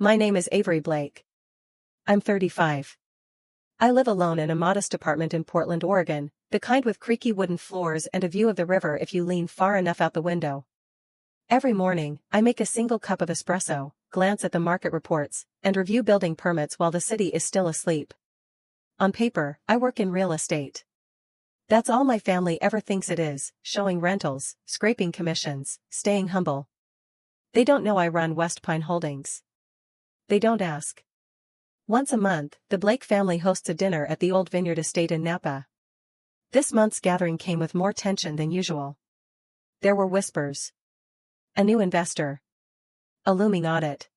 My name is Avery Blake. I'm 35. I live alone in a modest apartment in Portland, Oregon, the kind with creaky wooden floors and a view of the river if you lean far enough out the window. Every morning, I make a single cup of espresso, glance at the market reports, and review building permits while the city is still asleep. On paper, I work in real estate. That's all my family ever thinks it is, showing rentals, scraping commissions, staying humble. They don't know I run West Pine Holdings. They don't ask. Once a month, the Blake family hosts a dinner at the old vineyard estate in Napa. This month's gathering came with more tension than usual. There were whispers. A new investor. A looming audit.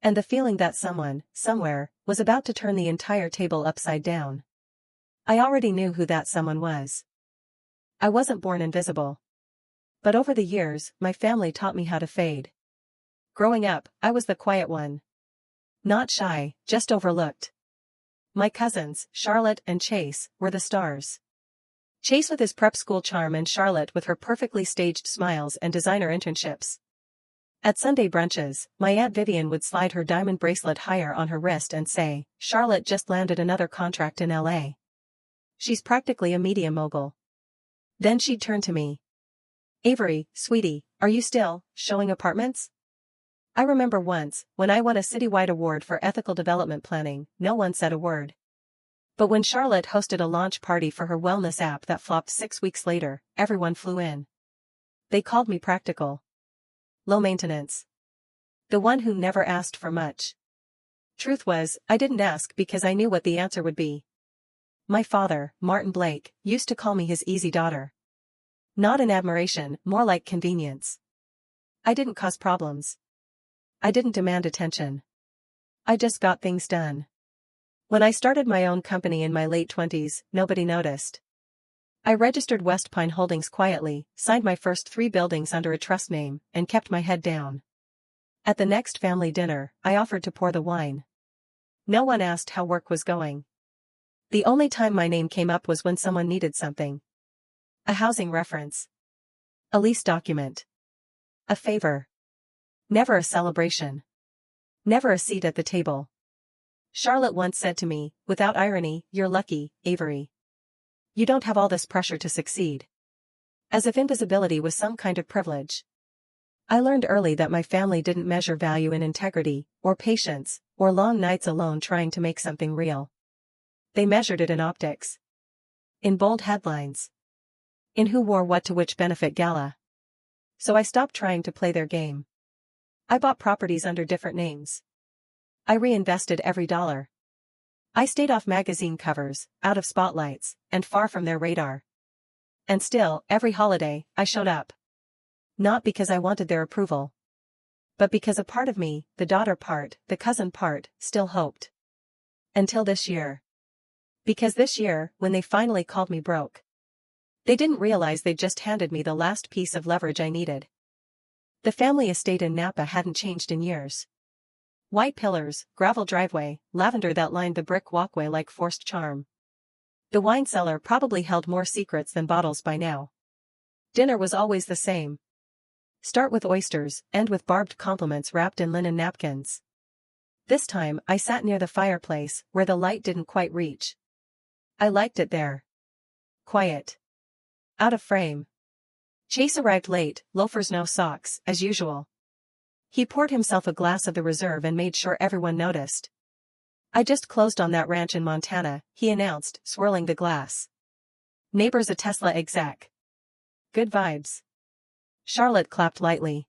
And the feeling that someone, somewhere, was about to turn the entire table upside down. I already knew who that someone was. I wasn't born invisible. But over the years, my family taught me how to fade. Growing up, I was the quiet one. Not shy, just overlooked. My cousins, Charlotte and Chase, were the stars. Chase with his prep school charm and Charlotte with her perfectly staged smiles and designer internships. At Sunday brunches, my Aunt Vivian would slide her diamond bracelet higher on her wrist and say, "Charlotte just landed another contract in LA. She's practically a media mogul." Then she'd turn to me. "Avery, sweetie, are you still showing apartments?" I remember once, when I won a citywide award for ethical development planning, no one said a word. But when Charlotte hosted a launch party for her wellness app that flopped 6 weeks later, everyone flew in. They called me practical. Low maintenance. The one who never asked for much. Truth was, I didn't ask because I knew what the answer would be. My father, Martin Blake, used to call me his easy daughter. Not in admiration, more like convenience. I didn't cause problems. I didn't demand attention. I just got things done. When I started my own company in my late 20s, nobody noticed. I registered West Pine Holdings quietly, signed my first 3 buildings under a trust name, and kept my head down. At the next family dinner, I offered to pour the wine. No one asked how work was going. The only time my name came up was when someone needed something. A housing reference. A lease document. A favor. Never a celebration. Never a seat at the table. Charlotte once said to me, without irony, "You're lucky, Avery. You don't have all this pressure to succeed." As if invisibility was some kind of privilege. I learned early that my family didn't measure value in integrity, or patience, or long nights alone trying to make something real. They measured it in optics. In bold headlines. In who wore what to which benefit gala. So I stopped trying to play their game. I bought properties under different names. I reinvested every dollar. I stayed off magazine covers, out of spotlights, and far from their radar. And still, every holiday, I showed up. Not because I wanted their approval. But because a part of me, the daughter part, the cousin part, still hoped. Until this year. Because this year, when they finally called me broke. They didn't realize they'd just handed me the last piece of leverage I needed. The family estate in Napa hadn't changed in years. White pillars, gravel driveway, lavender that lined the brick walkway like forced charm. The wine cellar probably held more secrets than bottles by now. Dinner was always the same. Start with oysters, end with barbed compliments wrapped in linen napkins. This time, I sat near the fireplace, where the light didn't quite reach. I liked it there. Quiet. Out of frame. Chase arrived late, loafers no socks, as usual. He poured himself a glass of the reserve and made sure everyone noticed. "I just closed on that ranch in Montana," he announced, swirling the glass. "Neighbor's a Tesla exec. Good vibes." Charlotte clapped lightly.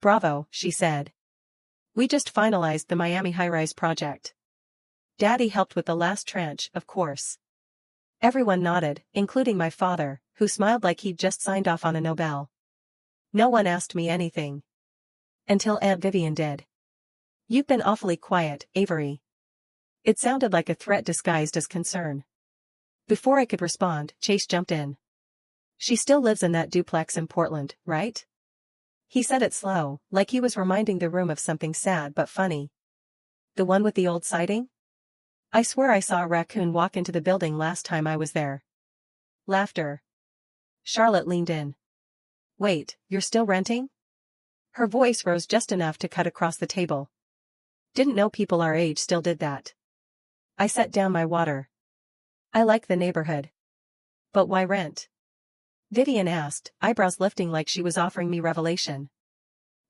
"Bravo," she said. "We just finalized the Miami high-rise project. Daddy helped with the last tranche, of course." Everyone nodded, including my father, who smiled like he'd just signed off on a Nobel. No one asked me anything. Until Aunt Vivian did. "You've been awfully quiet, Avery." It sounded like a threat disguised as concern. Before I could respond, Chase jumped in. "She still lives in that duplex in Portland, right?" He said it slow, like he was reminding the room of something sad but funny. "The one with the old siding? I swear I saw a raccoon walk into the building last time I was there." Laughter. Charlotte leaned in. "Wait, you're still renting?" Her voice rose just enough to cut across the table. Didn't know people our age still did that. I set down my water. I like the neighborhood. But why rent? Vivian asked, eyebrows lifting like she was offering me revelation.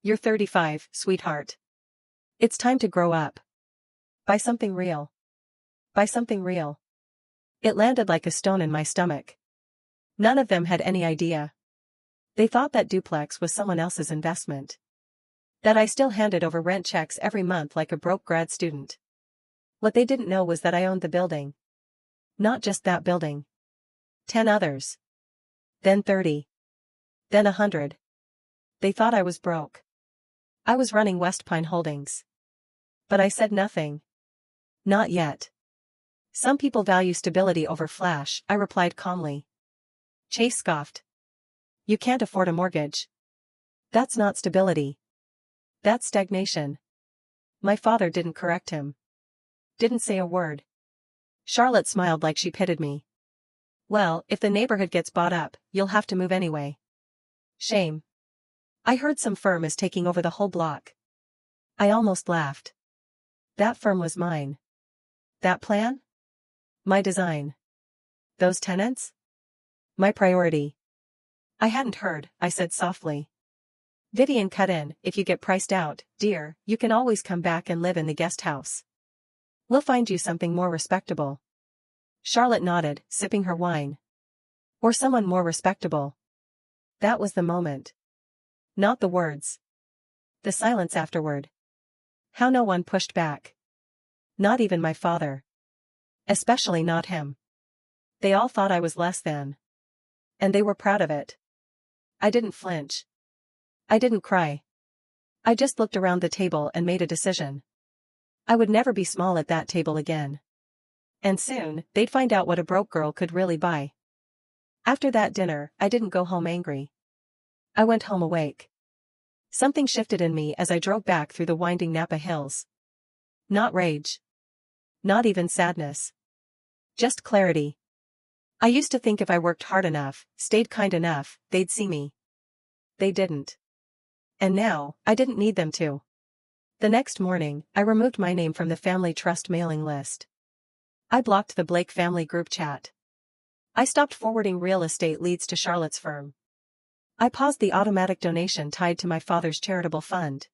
You're 35, sweetheart. It's time to grow up. Buy something real. Buy something real. It landed like a stone in my stomach. None of them had any idea. They thought that duplex was someone else's investment. That I still handed over rent checks every month like a broke grad student. What they didn't know was that I owned the building. Not just that building. 10 others. Then 30. Then 100. They thought I was broke. I was running West Pine Holdings. But I said nothing. Not yet. Some people value stability over flash, I replied calmly. Chase scoffed. You can't afford a mortgage. That's not stability. That's stagnation. My father didn't correct him. Didn't say a word. Charlotte smiled like she pitied me. Well, if the neighborhood gets bought up, you'll have to move anyway. Shame. I heard some firm is taking over the whole block. I almost laughed. That firm was mine. That plan? My design. Those tenants? My priority. I hadn't heard, I said softly. Vivian cut in, if you get priced out, dear, you can always come back and live in the guest house. We'll find you something more respectable. Charlotte nodded, sipping her wine. Or someone more respectable. That was the moment. Not the words. The silence afterward. How no one pushed back. Not even my father. Especially not him. They all thought I was less than. And they were proud of it. I didn't flinch. I didn't cry. I just looked around the table and made a decision. I would never be small at that table again. And soon, they'd find out what a broke girl could really buy. After that dinner, I didn't go home angry. I went home awake. Something shifted in me as I drove back through the winding Napa hills. Not rage. Not even sadness. Just clarity. I used to think if I worked hard enough, stayed kind enough, they'd see me. They didn't. And now, I didn't need them to. The next morning, I removed my name from the family trust mailing list. I blocked the Blake family group chat. I stopped forwarding real estate leads to Charlotte's firm. I paused the automatic donation tied to my father's charitable fund.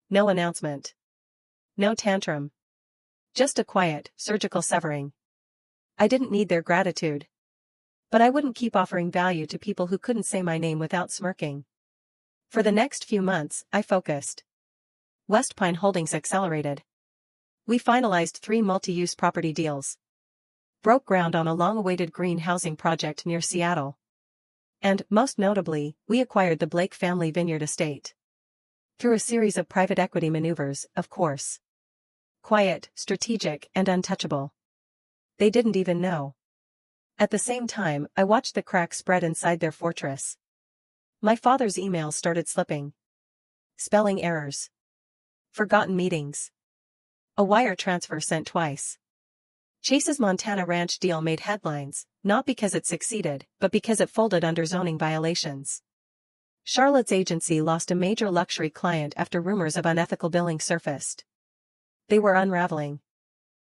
No announcement. No tantrum. Just a quiet, surgical severing. I didn't need their gratitude. But I wouldn't keep offering value to people who couldn't say my name without smirking. For the next few months, I focused. West Pine Holdings accelerated. We finalized 3 multi-use property deals. Broke ground on a long-awaited green housing project near Seattle. And, most notably, we acquired the Blake family vineyard estate. Through a series of private equity maneuvers, of course. Quiet, strategic, and untouchable. They didn't even know. At the same time, I watched the cracks spread inside their fortress. My father's emails started slipping. Spelling errors. Forgotten meetings. A wire transfer sent twice. Chase's Montana ranch deal made headlines, not because it succeeded, but because it folded under zoning violations. Charlotte's agency lost a major luxury client after rumors of unethical billing surfaced. They were unraveling.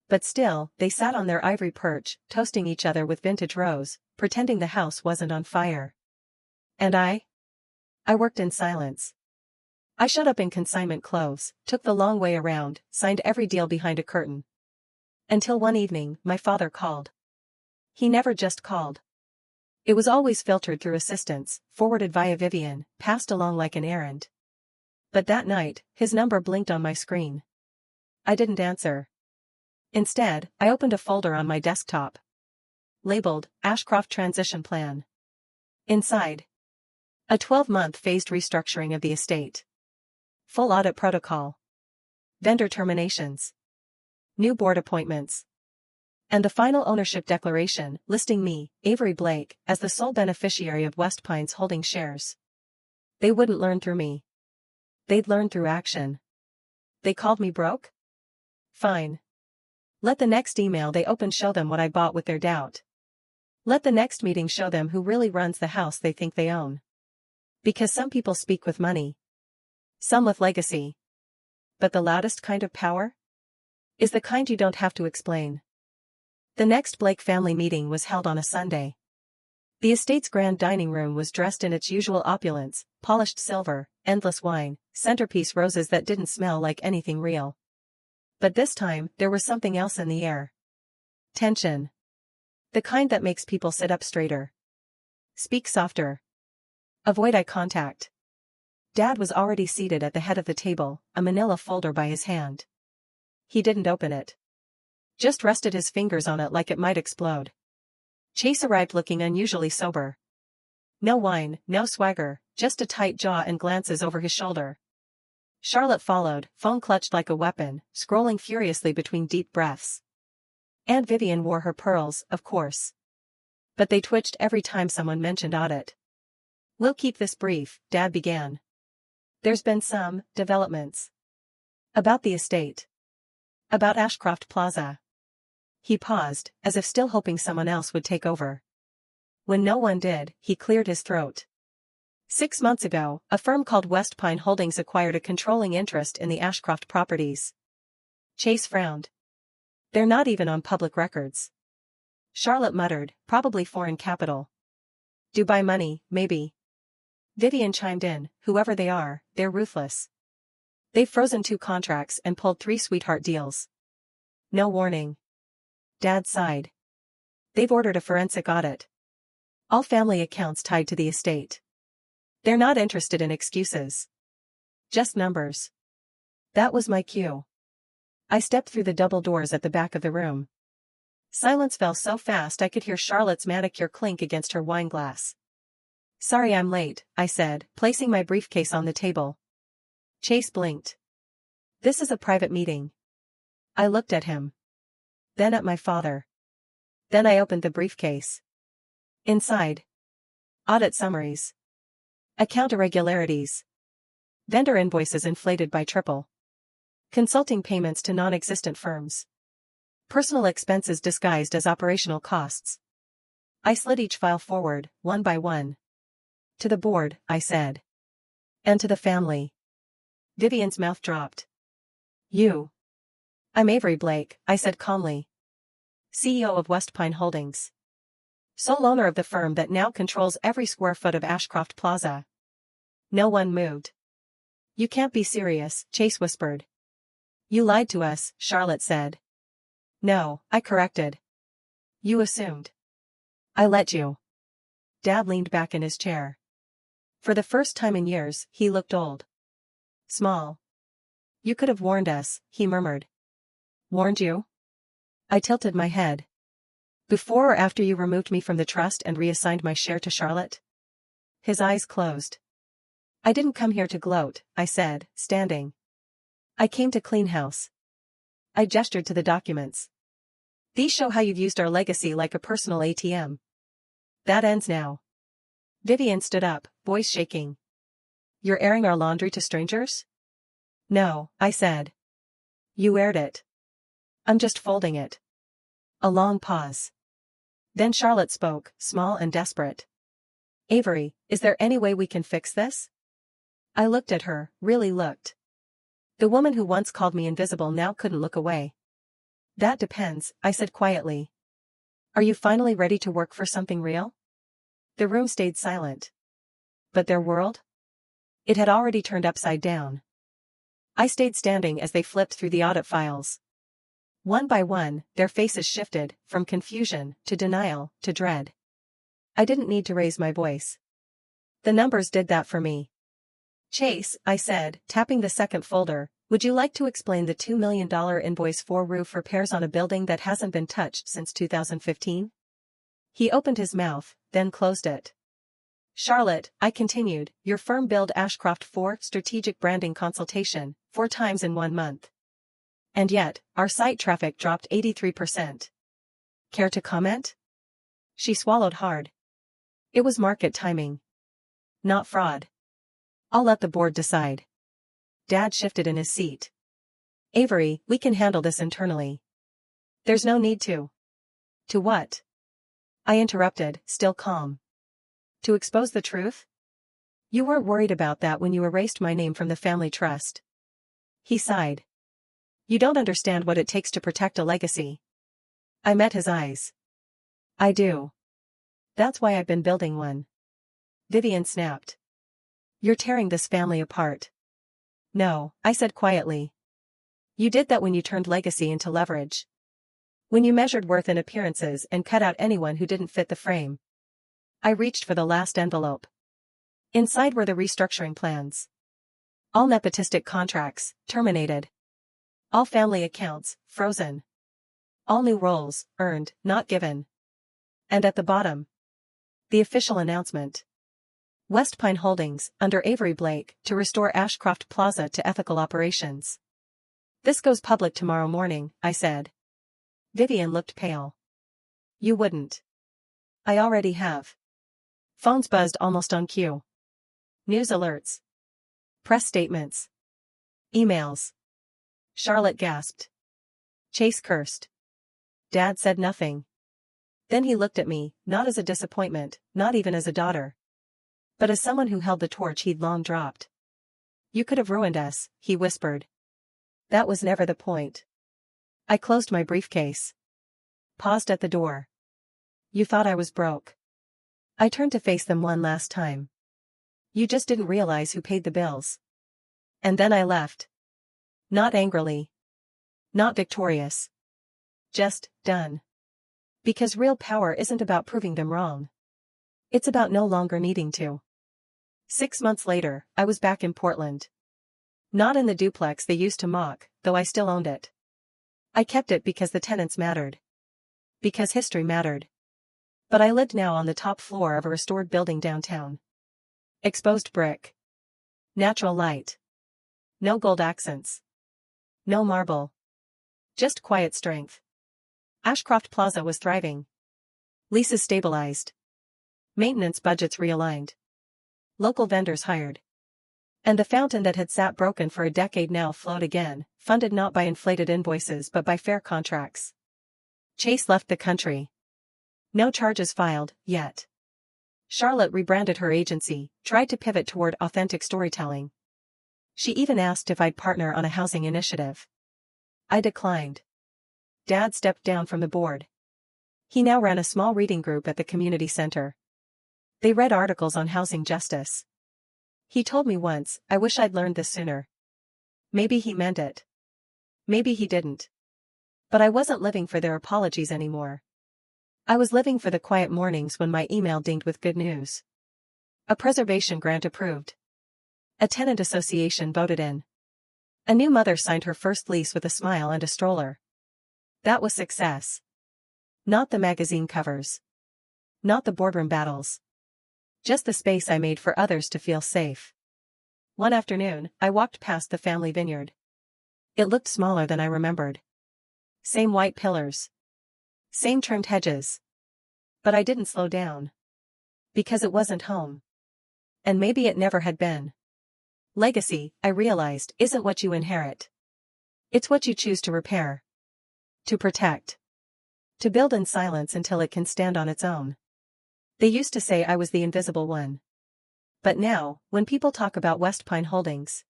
But still, they sat on their ivory perch, toasting each other with vintage rose, pretending the house wasn't on fire. And I worked in silence. I showed up in consignment clothes, took the long way around, signed every deal behind a curtain. Until one evening, my father called. He never just called. It was always filtered through assistants, forwarded via Vivian, passed along like an errand. But that night, his number blinked on my screen. I didn't answer. Instead, I opened a folder on my desktop. Labeled, Ashcroft Transition Plan. Inside. A 12-month phased restructuring of the estate. Full audit protocol. Vendor terminations. New board appointments. And the final ownership declaration, listing me, Avery Blake, as the sole beneficiary of West Pine's holding shares. They wouldn't learn through me. They'd learn through action. They called me broke? Fine. Let the next email they open show them what I bought with their doubt. Let the next meeting show them who really runs the house they think they own. Because some people speak with money. Some with legacy. but the loudest kind of power? Is the kind you don't have to explain. The next Blake family meeting was held on a Sunday. The estate's grand dining room was dressed in its usual opulence, polished silver, endless wine, centerpiece roses that didn't smell like anything real. But this time, there was something else in the air. Tension. The kind that makes people sit up straighter. Speak softer. Avoid eye contact. Dad was already seated at the head of the table, a manila folder by his hand. He didn't open it. Just rested his fingers on it like it might explode. Chase arrived looking unusually sober. No wine, no swagger, just a tight jaw and glances over his shoulder. Charlotte followed, phone clutched like a weapon, scrolling furiously between deep breaths. Aunt Vivian wore her pearls, of course. But they twitched every time someone mentioned audit. "We'll keep this brief," Dad began. "There's been some developments. About the estate. About Ashcroft Plaza." He paused, as if still hoping someone else would take over. When no one did, he cleared his throat. 6 months ago, a firm called West Pine Holdings acquired a controlling interest in the Ashcroft properties. Chase frowned. "They're not even on public records." Charlotte muttered, "Probably foreign capital. Dubai money, maybe." Vivian chimed in, "Whoever they are, they're ruthless. They've frozen 2 contracts and pulled 3 sweetheart deals. No warning." Dad sighed. "They've ordered a forensic audit. All family accounts tied to the estate. They're not interested in excuses. Just numbers." That was my cue. I stepped through the double doors at the back of the room. Silence fell so fast I could hear Charlotte's manicure clink against her wine glass. "Sorry I'm late," I said, placing my briefcase on the table. Chase blinked. "This is a private meeting." I looked at him. Then at my father. Then I opened the briefcase. Inside. Audit summaries. Account irregularities. Vendor invoices inflated by triple. Consulting payments to non-existent firms. Personal expenses disguised as operational costs. I slid each file forward, one by one. "To the board," I said. "And to the family." Vivian's mouth dropped. "You." "I'm Avery Blake," I said calmly. CEO of West Pine Holdings. Sole owner of the firm that now controls every square foot of Ashcroft Plaza. No one moved. "You can't be serious," Chase whispered. "You lied to us," Charlotte said. "No," I corrected. "You assumed. I let you." Dad leaned back in his chair. For the first time in years, he looked old. Small. "You could have warned us," he murmured. "Warned you?" I tilted my head. "Before or after you removed me from the trust and reassigned my share to Charlotte?" His eyes closed. "I didn't come here to gloat," I said, standing. "I came to clean house." I gestured to the documents. "These show how you've used our legacy like a personal ATM. That ends now." Vivian stood up, voice shaking. "You're airing our laundry to strangers?" "No," I said. "You aired it." "I'm just folding it." A long pause. Then Charlotte spoke, small and desperate. "Avery, is there any way we can fix this?" I looked at her, really looked. The woman who once called me invisible now couldn't look away. "That depends," I said quietly. "Are you finally ready to work for something real?" The room stayed silent. But their world? It had already turned upside down. I stayed standing as they flipped through the audit files. One by one, their faces shifted, from confusion, to denial, to dread. I didn't need to raise my voice. The numbers did that for me. "Chase," I said, tapping the second folder, "would you like to explain the $2 million invoice for roof repairs on a building that hasn't been touched since 2015? He opened his mouth, then closed it. "Charlotte," I continued, "your firm billed Ashcroft for strategic branding consultation 4 times in 1 month. And yet, our site traffic dropped 83%. Care to comment?" She swallowed hard. "It was market timing. Not fraud. I'll let the board decide." Dad shifted in his seat. "Avery, we can handle this internally." "There's no need to." "To what?" I interrupted, still calm. "To expose the truth? You weren't worried about that when you erased my name from the family trust." He sighed. You don't understand what it takes to protect a legacy. I met his eyes. I do. That's why I've been building one. Vivian snapped. You're tearing this family apart. No, I said quietly. You did that when you turned legacy into leverage. When you measured worth in appearances and cut out anyone who didn't fit the frame. I reached for the last envelope. Inside were the restructuring plans. All nepotistic contracts, terminated. All family accounts, frozen. All new roles, earned, not given. And at the bottom, the official announcement. West Pine Holdings, under Avery Blake, to restore Ashcroft Plaza to ethical operations. This goes public tomorrow morning, I said. Vivian looked pale. You wouldn't. I already have. Phones buzzed almost on cue. News alerts. Press statements. Emails. Charlotte gasped. Chase cursed. Dad said nothing. Then he looked at me, not as a disappointment, not even as a daughter. But as someone who held the torch he'd long dropped. You could have ruined us, he whispered. That was never the point. I closed my briefcase. Paused at the door. You thought I was broke. I turned to face them one last time. You just didn't realize who paid the bills. And then I left. Not angrily. Not victorious. Just, done. Because real power isn't about proving them wrong. It's about no longer needing to. 6 months later, I was back in Portland. Not in the duplex they used to mock, though I still owned it. I kept it because the tenants mattered. Because history mattered. But I lived now on the top floor of a restored building downtown. Exposed brick. Natural light. No gold accents. No marble. Just quiet strength. Ashcroft Plaza was thriving. Leases stabilized. Maintenance budgets realigned. Local vendors hired. And the fountain that had sat broken for a decade now flowed again, funded not by inflated invoices but by fair contracts. Chase left the country. No charges filed, yet. Charlotte rebranded her agency, tried to pivot toward authentic storytelling. She even asked if I'd partner on a housing initiative. I declined. Dad stepped down from the board. He now ran a small reading group at the community center. They read articles on housing justice. He told me once, I wish I'd learned this sooner. Maybe he meant it. Maybe he didn't. But I wasn't living for their apologies anymore. I was living for the quiet mornings when my email dinged with good news. A preservation grant approved. A tenant association voted in. A new mother signed her first lease with a smile and a stroller. That was success. Not the magazine covers. Not the boardroom battles. Just the space I made for others to feel safe. One afternoon, I walked past the family vineyard. It looked smaller than I remembered. Same white pillars. Same trimmed hedges. But I didn't slow down. Because it wasn't home. And maybe it never had been. Legacy, I realized, isn't what you inherit. It's what you choose to repair. To protect. To build in silence until it can stand on its own. They used to say I was the invisible one. But now, when people talk about West Pine Holdings,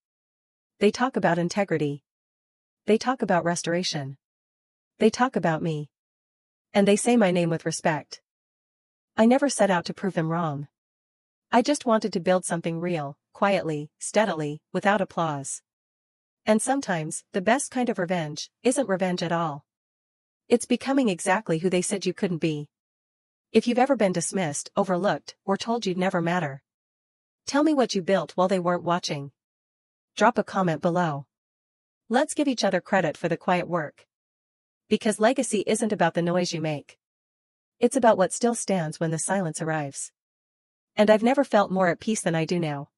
they talk about integrity. They talk about restoration. They talk about me. And they say my name with respect. I never set out to prove them wrong. I just wanted to build something real, quietly, steadily, without applause. And sometimes, the best kind of revenge isn't revenge at all. It's becoming exactly who they said you couldn't be. If you've ever been dismissed, overlooked, or told you'd never matter, tell me what you built while they weren't watching. Drop a comment below. Let's give each other credit for the quiet work. Because legacy isn't about the noise you make. It's about what still stands when the silence arrives. And I've never felt more at peace than I do now.